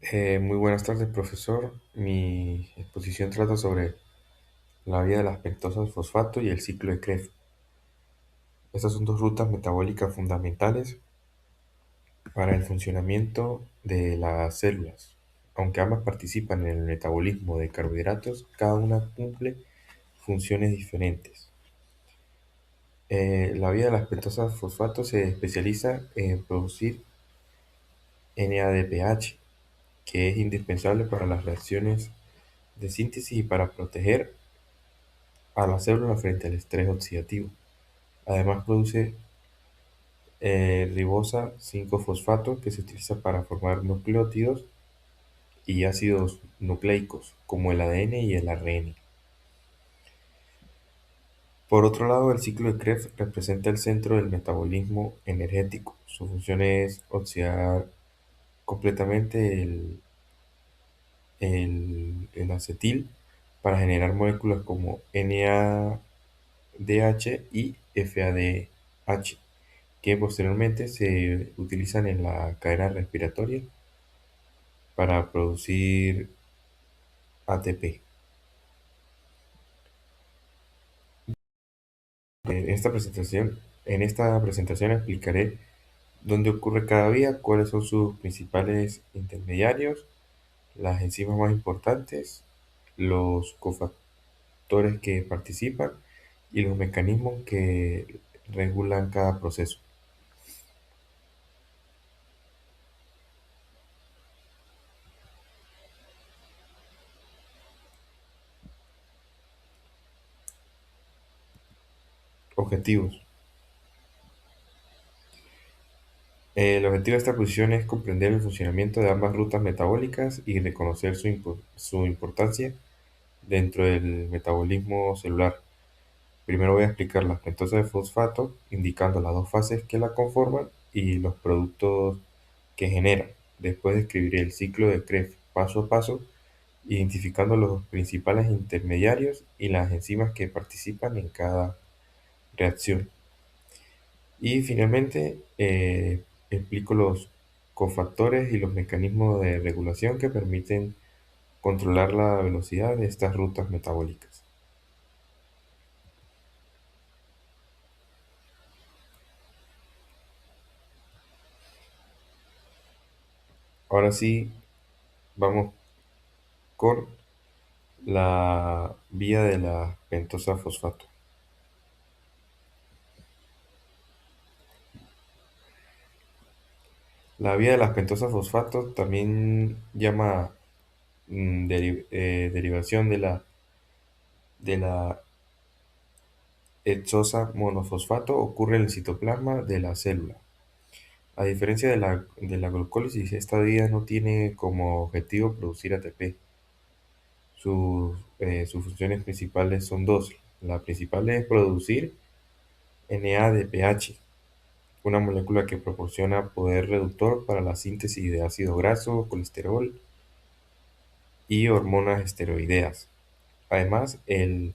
Muy buenas tardes, profesor. Mi exposición trata sobre la vía de las pentosas fosfato y el ciclo de Krebs. Estas son dos rutas metabólicas fundamentales para el funcionamiento de las células. Aunque ambas participan en el metabolismo de carbohidratos, cada una cumple funciones diferentes. La vía de las pentosas fosfato se especializa en producir NADPH, que es indispensable para las reacciones de síntesis y para proteger a la célula frente al estrés oxidativo. Además produce ribosa 5-fosfato que se utiliza para formar nucleótidos y ácidos nucleicos como el ADN y el ARN. Por otro lado, el ciclo de Krebs representa el centro del metabolismo energético. Su función es oxidar completamente el acetil para generar moléculas como NADH y FADH, que posteriormente se utilizan en la cadena respiratoria para producir ATP. En esta presentación explicaré dónde ocurre cada vía, cuáles son sus principales intermediarios, las enzimas más importantes, los cofactores que participan y los mecanismos que regulan cada proceso. Objetivos. El objetivo de esta exposición es comprender el funcionamiento de ambas rutas metabólicas y reconocer su importancia dentro del metabolismo celular. Primero voy a explicar las pentosas de fosfato, indicando las dos fases que la conforman y los productos que generan. Después describiré el ciclo de Krebs paso a paso, identificando los principales intermediarios y las enzimas que participan en cada reacción. Y finalmente explico los cofactores y los mecanismos de regulación que permiten controlar la velocidad de estas rutas metabólicas. Ahora sí, vamos con la vía de la pentosa fosfato. La vía de las pentosas fosfato, también llama derivación de la hexosa monofosfato, ocurre en el citoplasma de la célula. A diferencia de la glucólisis, esta vía no tiene como objetivo producir ATP. Sus funciones principales son dos. La principal es producir NADPH, una molécula que proporciona poder reductor para la síntesis de ácido graso, colesterol y hormonas esteroideas. Además, el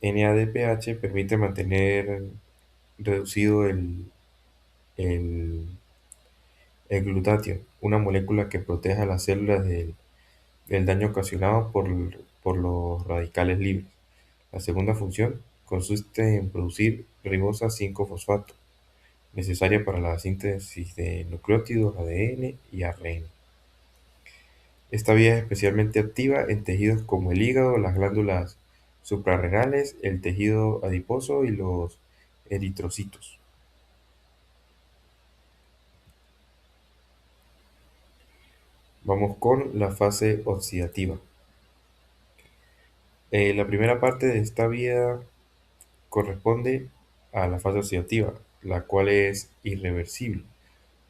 NADPH permite mantener reducido el, el glutatión, una molécula que protege a las células del daño ocasionado por los radicales libres. La segunda función consiste en producir ribosa 5-fosfato, necesaria para la síntesis de nucleótidos, ADN y ARN. Esta vía es especialmente activa en tejidos como el hígado, las glándulas suprarrenales, el tejido adiposo y los eritrocitos. Vamos con la fase oxidativa. La primera parte de esta vía corresponde a la fase oxidativa, la cual es irreversible.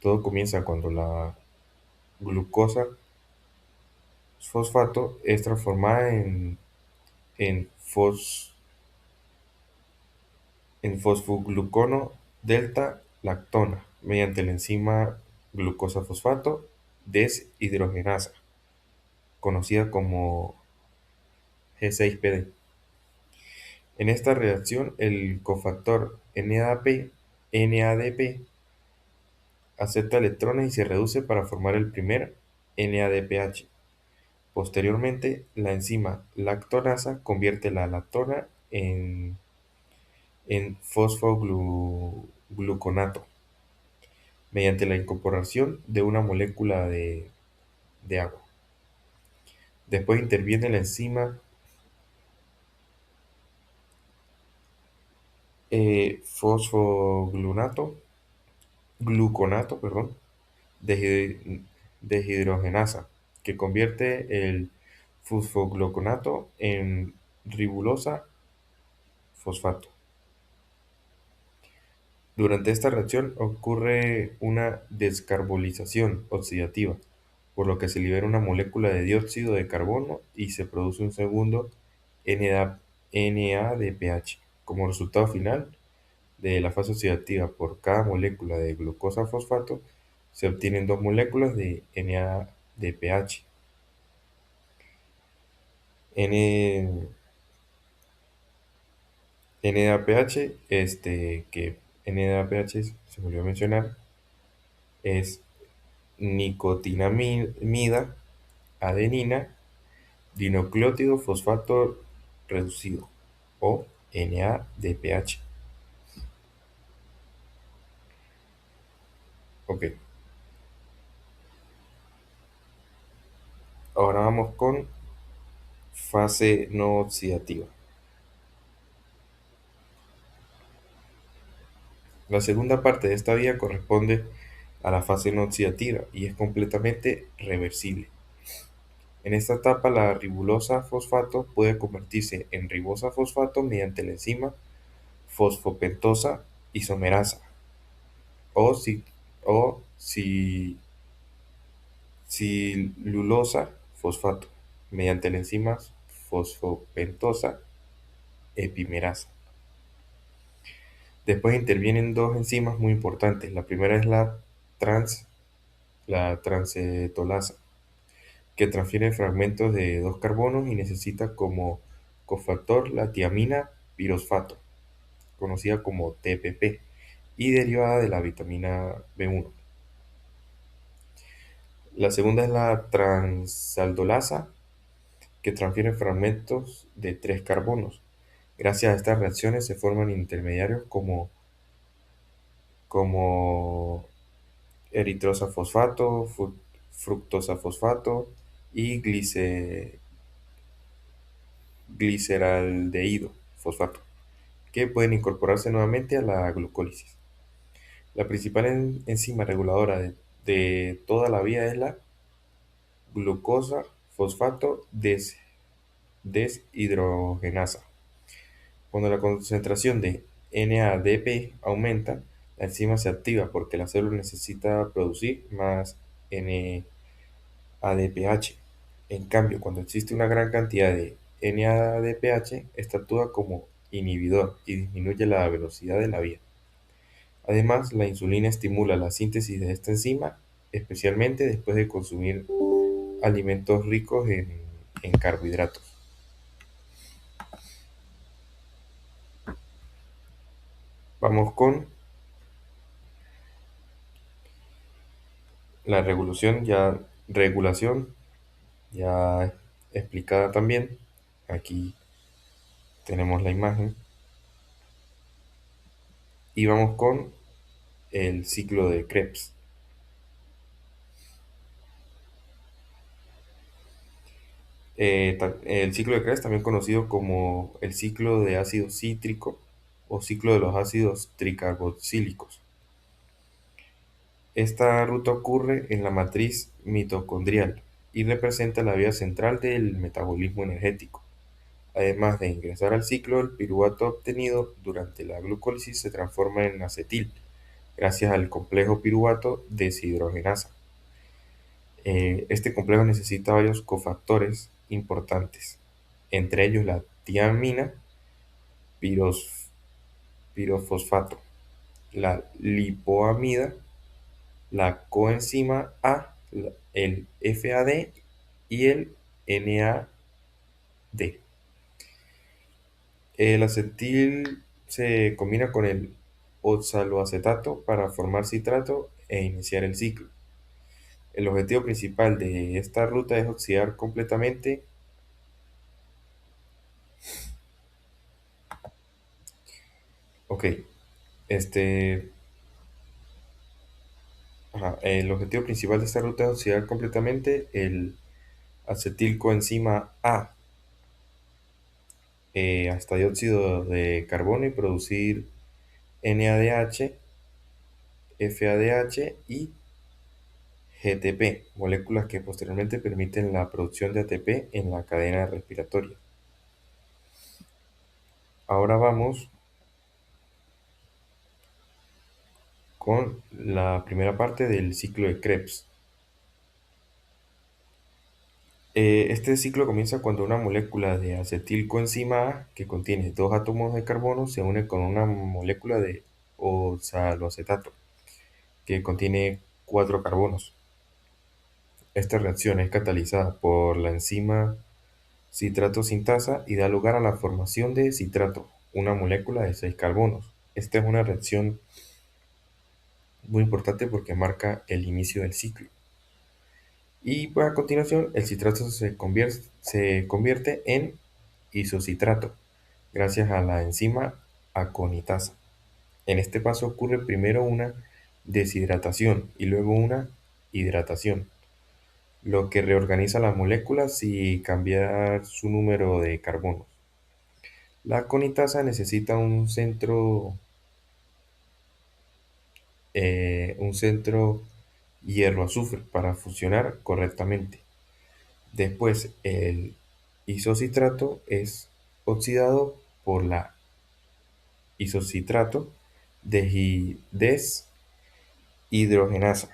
Todo comienza cuando la glucosa fosfato es transformada en, fos- en fosfoglucono delta lactona mediante la enzima glucosa fosfato deshidrogenasa, conocida como G6PD. En esta reacción, el cofactor NADP acepta electrones y se reduce para formar el primer NADPH. Posteriormente, la enzima lactonasa convierte la lactona en fosfogluconato mediante la incorporación de una molécula de agua. Después interviene la enzima gluconato, perdón, deshidrogenasa, que convierte el fosfogluconato en ribulosa fosfato. Durante esta reacción ocurre una descarbonización oxidativa, por lo que se libera una molécula de dióxido de carbono y se produce un segundo NADPH. Como resultado final de la fase oxidativa por cada molécula de glucosa fosfato, se obtienen dos moléculas de NADPH. N, NADPH, que NADPH se me olvidó mencionar, es nicotinamida, adenina, dinucleótido fosfato reducido, o NADPH. Ok, ahora vamos con fase no oxidativa. La segunda parte de esta vía corresponde a la fase no oxidativa y es completamente reversible. En esta etapa, la ribulosa fosfato puede convertirse en ribosa fosfato mediante la enzima fosfopentosa isomerasa o, si, o si- silulosa fosfato mediante la enzima fosfopentosa epimerasa. Después intervienen dos enzimas muy importantes. La primera es la transetolasa, que transfiere fragmentos de dos carbonos y necesita como cofactor la tiamina pirosfato, conocida como TPP, y derivada de la vitamina B1. La segunda es la transaldolasa, que transfiere fragmentos de tres carbonos. Gracias a estas reacciones se forman intermediarios como eritrosa fosfato, fructosa fosfato y gliceraldehído fosfato, que pueden incorporarse nuevamente a la glucólisis. La principal enzima reguladora de toda la vía es la glucosa fosfato deshidrogenasa. Cuando la concentración de NADP aumenta, la enzima se activa porque la célula necesita producir más NADPH. En cambio, cuando existe una gran cantidad de NADPH, esta actúa como inhibidor y disminuye la velocidad de la vía. Además, la insulina estimula la síntesis de esta enzima, especialmente después de consumir alimentos ricos en carbohidratos. Vamos con la regulación ya explicada también. Aquí tenemos la imagen. Y vamos con el ciclo de Krebs. El ciclo de Krebs, también conocido como el ciclo de ácido cítrico o ciclo de los ácidos tricarboxílicos. Esta ruta ocurre en la matriz mitocondrial y representa la vía central del metabolismo energético. Además de ingresar al ciclo, el piruvato obtenido durante la glucólisis se transforma en acetil, gracias al complejo piruvato deshidrogenasa. Este complejo necesita varios cofactores importantes, entre ellos la tiamina pirofosfato, la lipoamida, la coenzima A, el FAD y el NAD. El acetil se combina con el oxaloacetato para formar citrato e iniciar el ciclo. El objetivo principal de esta ruta es oxidar completamente. Ok, este, el objetivo principal de esta ruta es oxidar completamente el acetilcoenzima A hasta dióxido de carbono y producir NADH, FADH y GTP, moléculas que posteriormente permiten la producción de ATP en la cadena respiratoria. Ahora vamos con la primera parte del ciclo de Krebs. Este ciclo comienza cuando una molécula de acetilcoenzima A, que contiene dos átomos de carbono, se une con una molécula de oxaloacetato, que contiene cuatro carbonos. Esta reacción es catalizada por la enzima citrato sintasa y da lugar a la formación de citrato, una molécula de 6 carbonos. Esta es una reacción muy importante porque marca el inicio del ciclo. Y pues, a continuación el citrato se convierte en isocitrato gracias a la enzima aconitasa. En este paso ocurre primero una deshidratación y luego una hidratación, lo que reorganiza las moléculas y cambiar su número de carbonos. La aconitasa necesita un centro hierro-azufre para funcionar correctamente. Después, el isocitrato es oxidado por la isocitrato deshidrogenasa,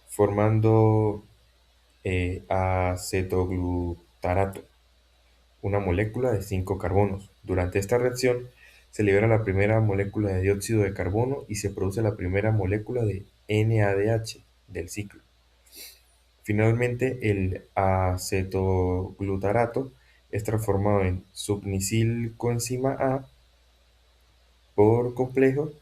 formando acetoglutarato, una molécula de 5 carbonos. Durante esta reacción se libera la primera molécula de dióxido de carbono y se produce la primera molécula de NADH del ciclo. Finalmente, el acetoglutarato es transformado en subnicilcoenzima A por complejo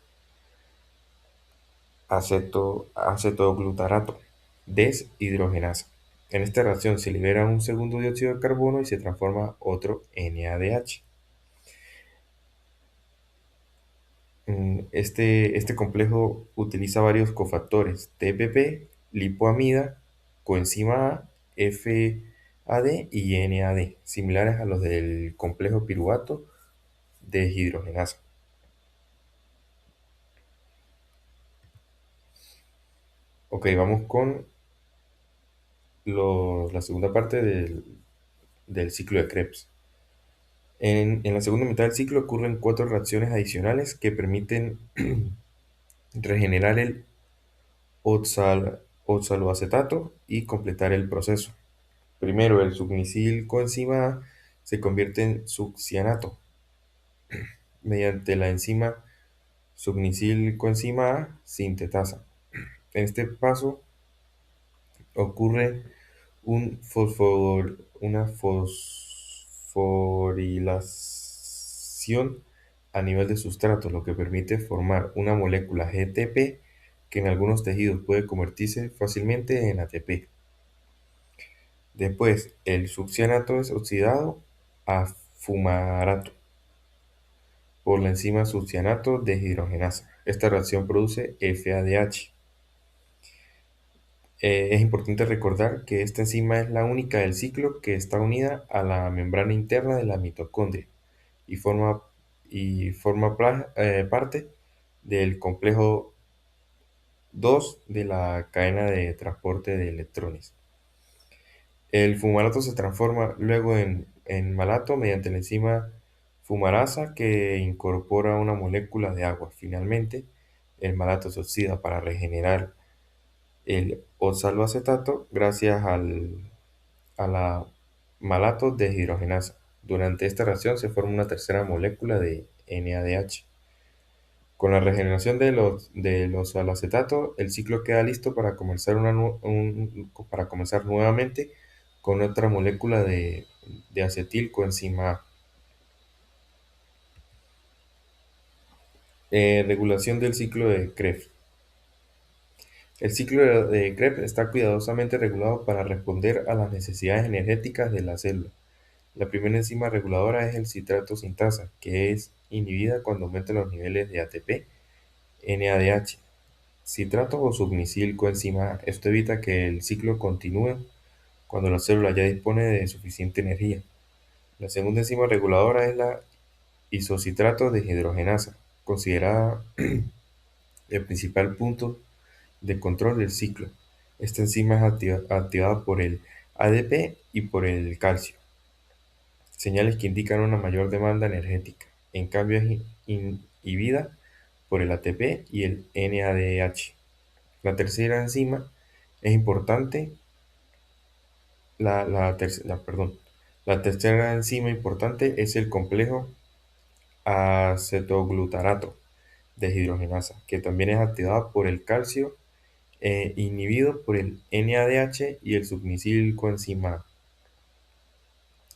acetoglutarato deshidrogenasa. En esta reacción se libera un segundo dióxido de carbono y se transforma otro NADH. Este complejo utiliza varios cofactores TPP, lipoamida, coenzima A, FAD y NAD, similares a los del complejo piruvato deshidrogenasa. Ok, vamos con la segunda parte del ciclo de Krebs. En la segunda mitad del ciclo ocurren 4 reacciones adicionales que permiten regenerar el oxaloacetato y completar el proceso. Primero, el subnicilcoenzima A se convierte en succianato mediante la enzima subnicilcoenzima A sintetasa. En este paso ocurre una fosforilación a nivel de sustrato, lo que permite formar una molécula GTP que en algunos tejidos puede convertirse fácilmente en ATP. Después, el succianato es oxidado a fumarato por la enzima succianato deshidrogenasa. Esta reacción produce FADH. Es importante recordar que esta enzima es la única del ciclo que está unida a la membrana interna de la mitocondria y forma parte del complejo 2 de la cadena de transporte de electrones. El fumarato se transforma luego en malato mediante la enzima fumarasa que incorpora una molécula de agua. Finalmente, el malato se oxida para regenerar el oxaloacetato gracias a la malato deshidrogenasa. Durante esta reacción se forma una tercera molécula de NADH. Con la regeneración del oxaloacetato, el ciclo queda listo para comenzar nuevamente con otra molécula de acetilcoenzima A. Regulación del ciclo de Krebs. El ciclo de Krebs está cuidadosamente regulado para responder a las necesidades energéticas de la célula. La primera enzima reguladora es el citrato sintasa, que es inhibida cuando aumentan los niveles de ATP, NADH, citrato o submisil coenzima A. Esto evita que el ciclo continúe cuando la célula ya dispone de suficiente energía. La segunda enzima reguladora es la isocitrato deshidrogenasa, considerada el principal punto de control del ciclo. Esta enzima es activada por el ADP y por el calcio, señales que indican una mayor demanda energética. En cambio, es inhibida por el ATP y el NADH. La tercera enzima es importante, perdón, la tercera enzima importante es el complejo acetoglutarato deshidrogenasa, que también es activada por el calcio inhibido por el NADH y el submisil coenzima A.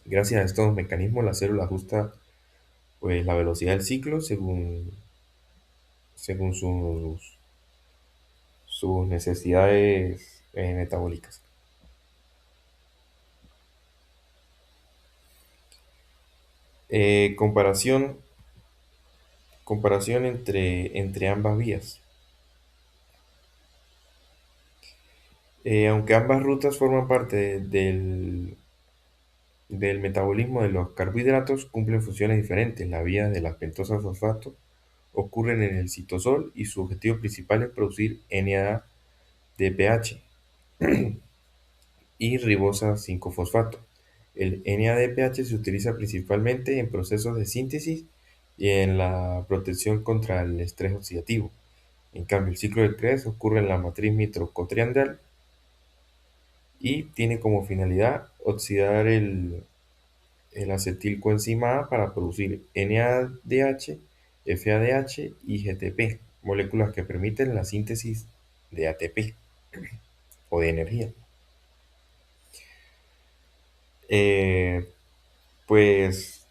Gracias a estos mecanismos, la célula ajusta pues, la velocidad del ciclo según sus necesidades metabólicas. Comparación entre ambas vías. Aunque ambas rutas forman parte del metabolismo de los carbohidratos, cumplen funciones diferentes. La vía de las pentosas fosfato ocurren en el citosol y su objetivo principal es producir NADPH y ribosa 5-fosfato. El NADPH se utiliza principalmente en procesos de síntesis y en la protección contra el estrés oxidativo. En cambio, el ciclo de Krebs ocurre en la matriz mitocondrial y tiene como finalidad oxidar el acetilcoenzima A para producir NADH, FADH y GTP, moléculas que permiten la síntesis de ATP o de energía. Eh, pues,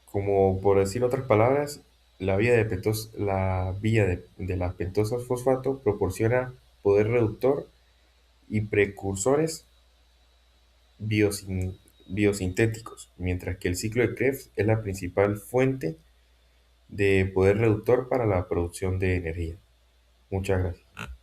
como por decir otras palabras, la vía de las pentosas fosfato proporciona poder reductor y precursores biosintéticos, mientras que el ciclo de Krebs es la principal fuente de poder reductor para la producción de energía. Muchas gracias.